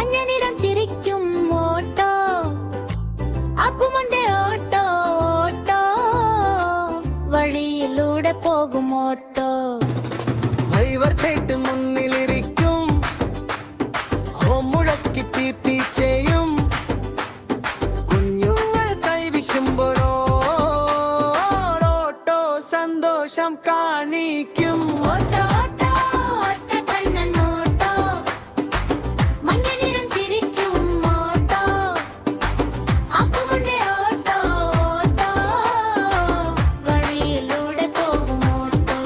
മഞ്ഞ നിറം ചിരിക്കും ഓട്ടോ, അപ്പുമുണ്ട് ഓട്ടോ ഓട്ടോ, വഴിയിലൂടെ പോകും ഓട്ടോ. ഡ്രൈവർ ചേട്ട് മുന്നിലിരിക്കും, ഹോം മുഴക്കി പീപ്പി ചെയ്യും, കുഞ്ഞുങ്ങൾ കൈവിശുമ്പോഴോ ഓട്ടോ സന്തോഷം കാണിക്കും. ഓട്ടോ ഓട്ടോ ഒറ്റ കണ്ണൻ ഓട്ടോ, മഞ്ഞ നിറം ചിരിക്കും ഓട്ടോ, അപ്പുമുണ്ട് ഓട്ടോ ഓട്ടോ, വഴിയിലൂടെ പോകും ഓട്ടോ.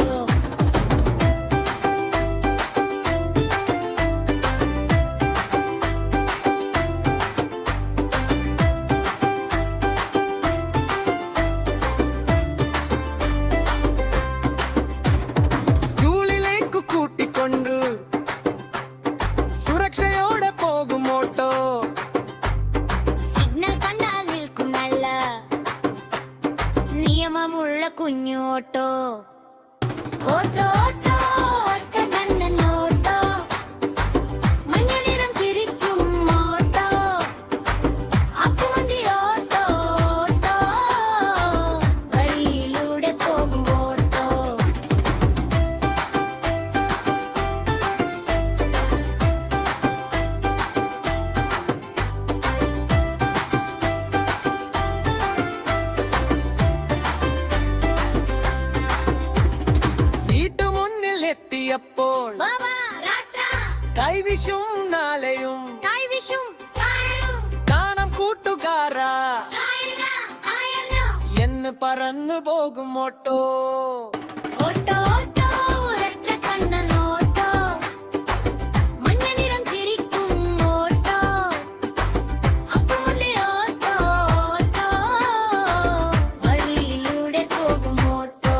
സ്കൂളിലേക്ക് കൂട്ടിക്കൊണ്ട് സുരക്ഷയോടെ പോകും ഓട്ടോ. സിഗ്നൽ കണ്ടാൽ നിൽക്കും നല്ല നിയമമുള്ള കുഞ്ഞു ഓട്ടോ. ഓട്ടോ ഓട്ടോ ഒറ്റ കണ്ണൻ ഓട്ടോ, മഞ്ഞ നിറം ചിരിക്കും ഓട്ടോ, അപ്പുമതി ഓട്ടോ ഓട്ടോ, വഴിയിലൂടെ പോകും ഓട്ടോ. വീട്ടുമുന്നിൽ എത്തിയപ്പോൾ ബാബാ രാത്രാ കൈവിശും നാളെയും കൈവിഷും കാണും കാണാം കൂട്ടുകാരാ ആയന ആയന. എന്ന് പറന്നു പോകും ഓട്ടോ. ഓട്ടോ ഓട്ടോ ഒറ്റ കണ്ണൻ ഓട്ടോ, മഞ്ഞ നിറം ചിരിക്കും ഓട്ടോ, അപ്പുമുണ്ട് ഓട്ടോ ഓട്ടോ, വഴിയിലൂടെ പോകും ഓട്ടോ.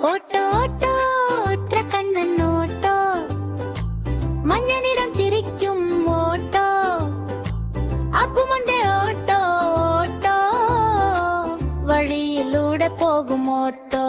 ഓട്ടോ ഓട്ടോ ഒറ്റ കണ്ണൻ ഓട്ടോ, മഞ്ഞ നിറം ചിരിക്കും ഓട്ടോ, അപ്പുമുണ്ട് ഓട്ടോ ഓട്ടോ, വഴിയിലൂടെ പോകും ഓട്ടോ.